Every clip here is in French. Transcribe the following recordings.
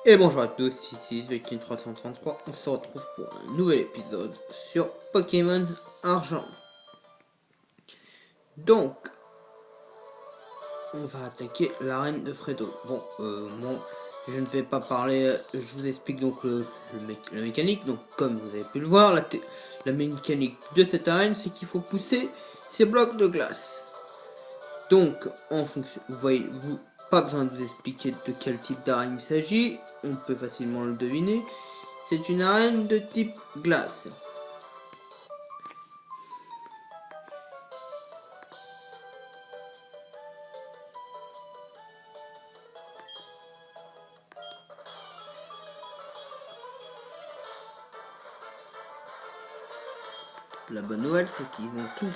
Et bonjour à tous, ici Zekin333, on se retrouve pour un nouvel épisode sur Pokémon Argent. Donc, on va attaquer l'arène de Fredo. Bon, moi, je ne vais pas parler, je vous explique donc la mécanique. Donc, comme vous avez pu le voir, la mécanique de cette arène, c'est qu'il faut pousser ces blocs de glace. Donc, en fonction, vous voyez, pas besoin de vous expliquer de quel type d'arène il s'agit, on peut facilement le deviner. C'est une arène de type glace. La bonne nouvelle, c'est qu'ils ont tous,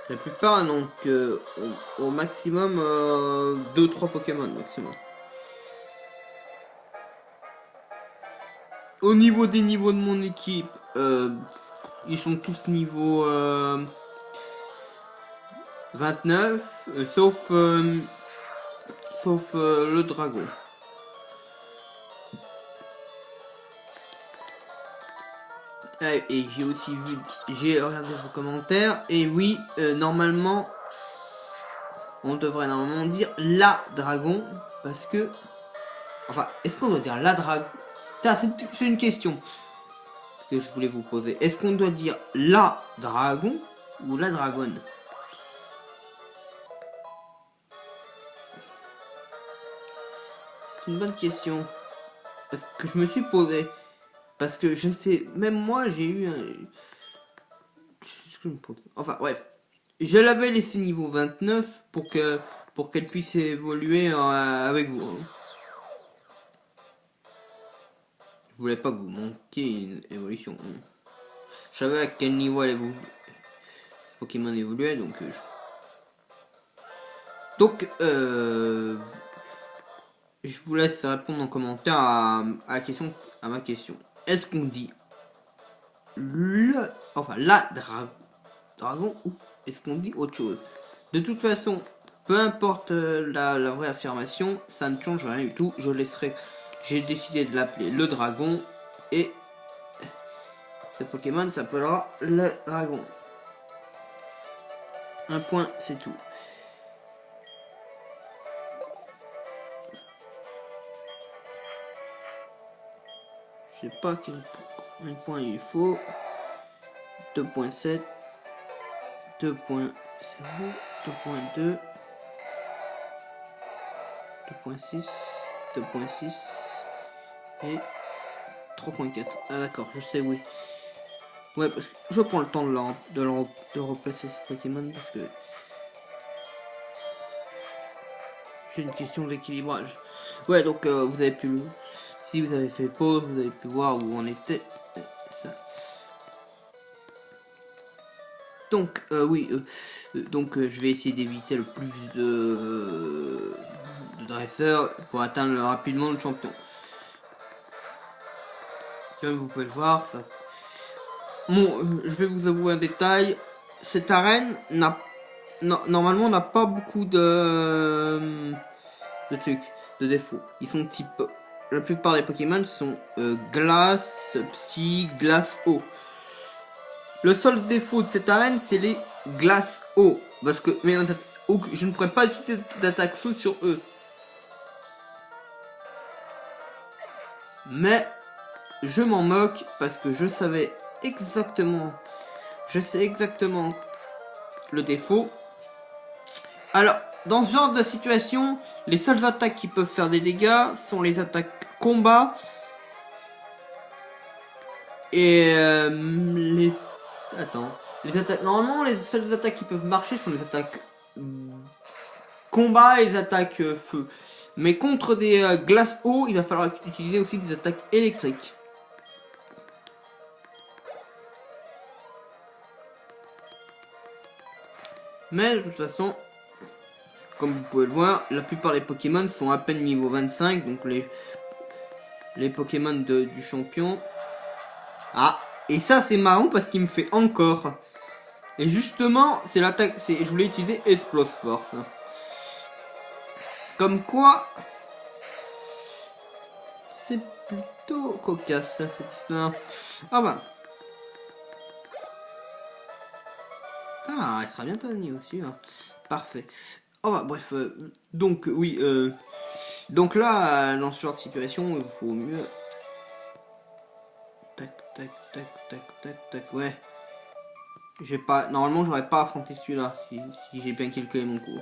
la plupart n'ont que au maximum 2-3 Pokémon maximum. Au niveau des niveaux de mon équipe, ils sont tous niveau 29, sauf le dragon. Et j'ai aussi vu, j'ai regardé vos commentaires, et oui, normalement, on devrait normalement dire la dragon, parce que, enfin, est-ce qu'on doit dire la dragon? C'est une question que je voulais vous poser. Est-ce qu'on doit dire la dragon ou la dragonne? C'est une bonne question, parce que je me suis posé. Parce que je sais, même moi j'ai eu un... ce que je me pose. Enfin bref, je l'avais laissé niveau 29 pour qu'elle puisse évoluer avec vous. Je voulais pas que vous manquiez une évolution. Je savais à quel niveau elle évolue. Ce Pokémon évoluait donc... je vous laisse répondre en commentaire à la question, à ma question. Est-ce qu'on dit la dragon ou est-ce qu'on dit autre chose? De toute façon, peu importe la vraie affirmation, ça ne change rien du tout. Je laisserai. J'ai décidé de l'appeler le dragon et ce Pokémon s'appellera le dragon. Un point, c'est tout. Je sais pas quel point il faut. 2.7, 2.0, 2.2, 2.6, 2.6 et 3.4. Ah d'accord, je sais, oui. Ouais, parce que je prends le temps de replacer ce Pokémon parce que c'est une question d'équilibrage. Ouais, donc vous avez pu, si vous avez fait pause, vous avez pu voir où on était. Ça. Donc oui, je vais essayer d'éviter le plus de dresseurs pour atteindre rapidement le champion. Comme vous pouvez le voir, ça. Bon, je vais vous avouer un détail. Cette arène normalement n'a pas beaucoup de trucs, de défauts. Ils sont type. La plupart des Pokémon sont glace, psy, glace, eau. Le seul défaut de cette arène, c'est les glaces eau. Parce que je ne pourrais pas utiliser d'attaque feu sur eux. Mais je m'en moque parce que je sais exactement le défaut. Alors, dans ce genre de situation, les seules attaques qui peuvent faire des dégâts sont les attaques combat et les attaques. Normalement, les seules attaques qui peuvent marcher sont les attaques combat et les attaques feu. Mais contre des glaces eau, il va falloir utiliser aussi des attaques électriques. Mais de toute façon, comme vous pouvez le voir, la plupart des Pokémon sont à peine niveau 25, donc les Pokémon du champion. Ah, et ça c'est marrant parce qu'il me fait encore. Et justement, c'est l'attaque, je voulais utiliser Explose Force. Comme quoi, c'est plutôt cocasse cette histoire. Ah bah. Ah, elle sera bientôt niveau aussi. Hein. Parfait. Oh bah bref, donc oui, donc là, dans ce genre de situation, il faut mieux... Tac, tac, tac, tac, tac, tac, ouais. J'ai pas... Normalement, j'aurais pas affronté celui-là, si j'ai bien calculé mon coup.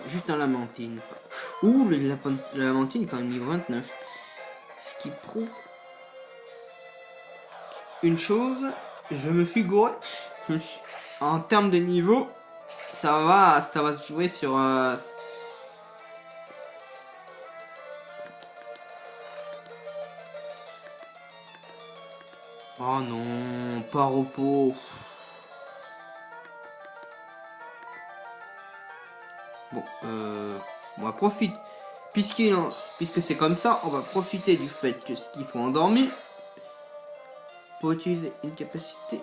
Juste un Lamantine. Ouh, la Lamantine est quand même niveau 29. Ce qui prouve une chose, je me suis gouré. En termes de niveau, ça va se jouer sur... Oh non, pas repos. Bon, on va profiter. Puisque c'est comme ça, on va profiter du fait qu'ils soient endormis pour utiliser une capacité.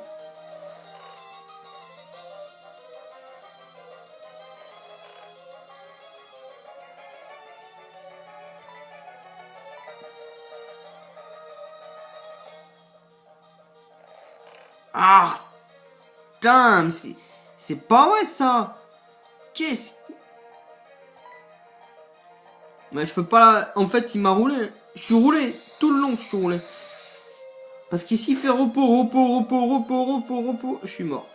Ah, putain, c'est pas vrai ça. Qu'est-ce? Mais je peux pas. En fait, il m'a roulé. Je suis roulé tout le long. Je suis roulé. Parce qu'ici, il fait repos, repos, repos, repos, repos, repos. Je suis mort.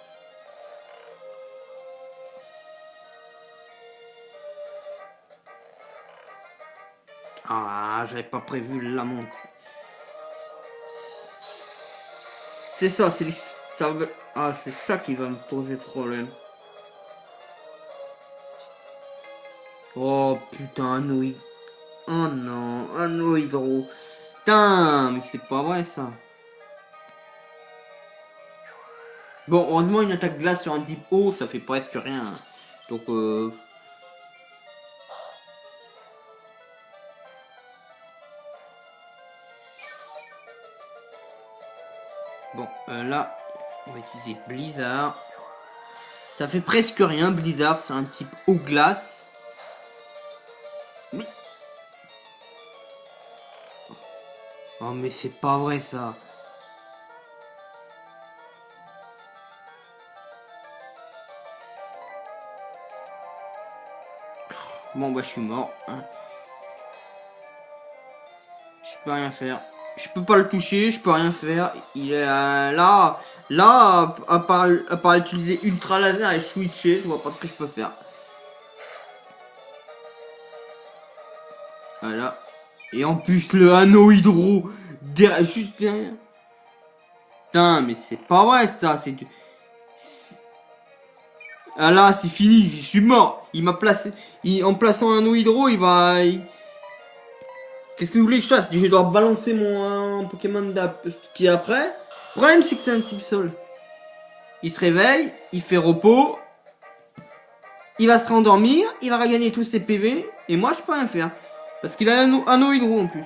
Ah, j'avais pas prévu la montée. C'est ça, Ah, c'est ça qui va me poser problème. Oh putain, un Noïd. Oh non, un Noïdro. Putain, mais c'est pas vrai ça. Bon, heureusement, une attaque glace sur un type haut, ça fait presque rien. Donc, bon, là, on va utiliser Blizzard. Ça fait presque rien, Blizzard, c'est un type eau glace. Mais... Oh, mais c'est pas vrai ça. Bon, bah, je suis mort. Hein. Je peux rien faire. Je peux pas le toucher, je peux rien faire. Il est là. Là, à part utiliser Ultra Laser et switcher, je vois pas ce que je peux faire. Voilà. Et en plus, le anneau hydro, juste derrière. Putain, mais c'est pas vrai ça. Ah là, c'est fini, je suis mort. Il m'a placé. En plaçant un anneau hydro, il va. Qu'est-ce que vous voulez que je fasse? Je dois balancer mon Pokémon qui est après. Le problème, c'est que c'est un type sol. Il se réveille, il fait repos. Il va se rendormir, il va regagner tous ses PV. Et moi, je peux rien faire. Parce qu'il a un anneau hydro en plus.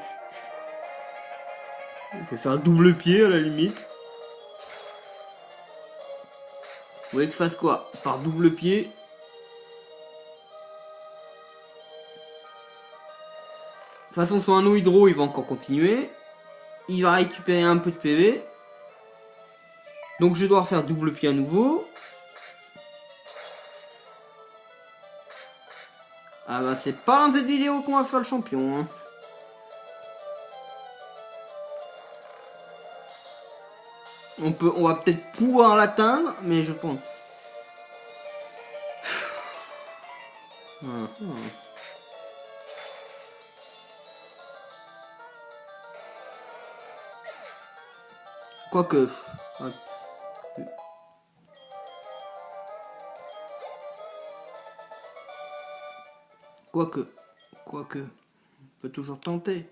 Je vais faire double pied à la limite. Vous voulez que je fasse quoi? Par double pied. De toute façon, son anneau hydro, il va encore continuer. Il va récupérer un peu de PV. Donc je dois refaire double pied à nouveau. Ah bah c'est pas dans cette vidéo qu'on va faire le champion. Hein. On va peut-être pouvoir l'atteindre, mais je pense. Quoique. Quoique. On peut toujours tenter.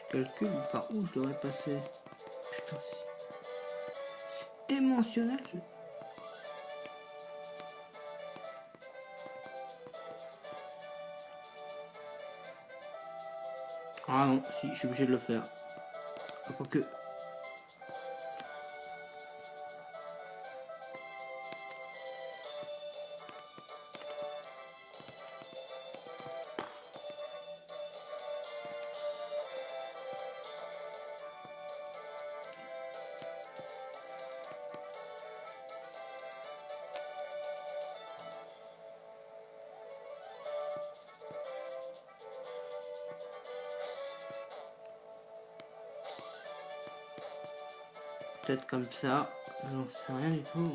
Je calcule par où je devrais passer. Putain, c'est démentionnel. Ah non, si, je suis obligé de le faire. Ah, quoique. Peut-être comme ça. J'en sais rien du tout.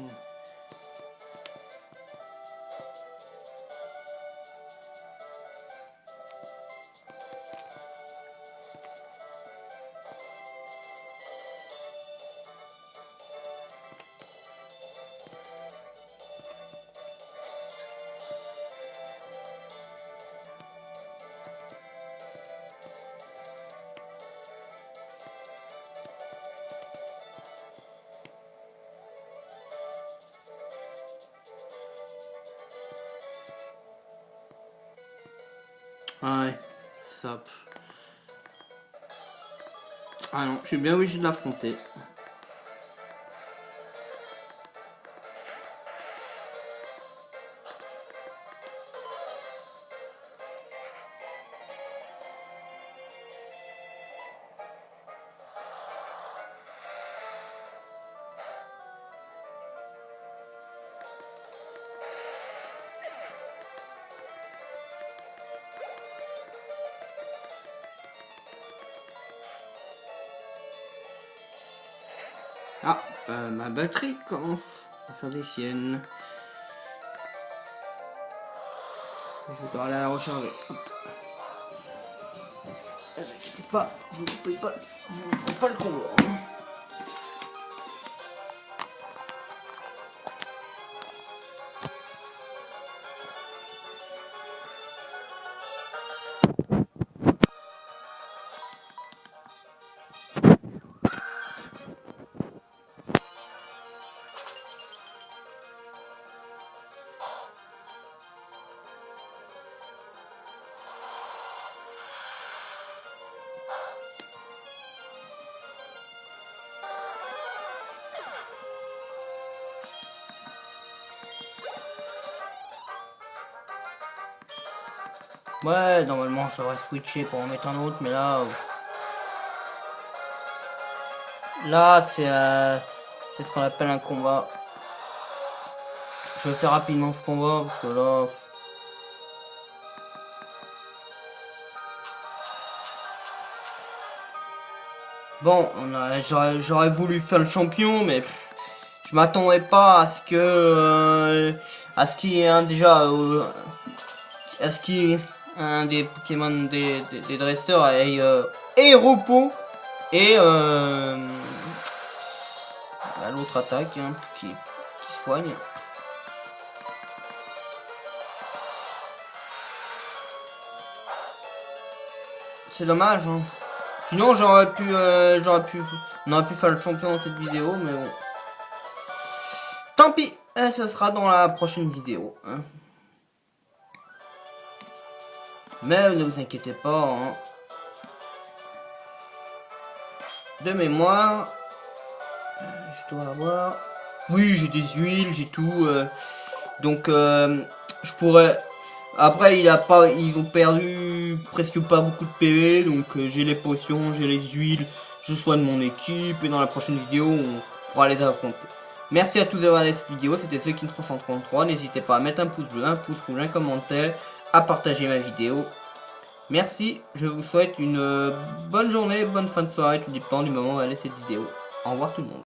Ah ouais, ça. Ah non, je suis bien obligé de l'affronter. Ah, ma batterie commence à faire des siennes. Je dois aller la recharger. Ne vous inquiétez pas, je vous prends pas le combo. Ouais, normalement j'aurais switché pour en mettre un autre, mais là c'est ce qu'on appelle un combat. Je vais faire rapidement ce combat parce que là. Bon, j'aurais voulu faire le champion, mais je m'attendais pas à ce que qu'il y ait un un des Pokémon des dresseurs et repos et l'autre attaque hein, qui soigne. C'est dommage hein. Sinon on aurait pu faire le champion dans cette vidéo, mais bon. Tant pis, ça sera dans la prochaine vidéo. Hein. Mais ne vous inquiétez pas. Hein. De mémoire, je dois avoir. Oui, j'ai des huiles, j'ai tout. Donc je pourrais. Après, ils ont perdu presque pas beaucoup de PV, donc j'ai les potions, j'ai les huiles, je soigne mon équipe, et dans la prochaine vidéo, on pourra les affronter. Merci à tous d'avoir regardé cette vidéo, c'était Sekin333, n'hésitez pas à mettre un pouce bleu, un pouce rouge, un commentaire, à partager ma vidéo. Merci, je vous souhaite une bonne journée, bonne fin de soirée, tout dépend du moment où vous allez cette vidéo. Au revoir tout le monde.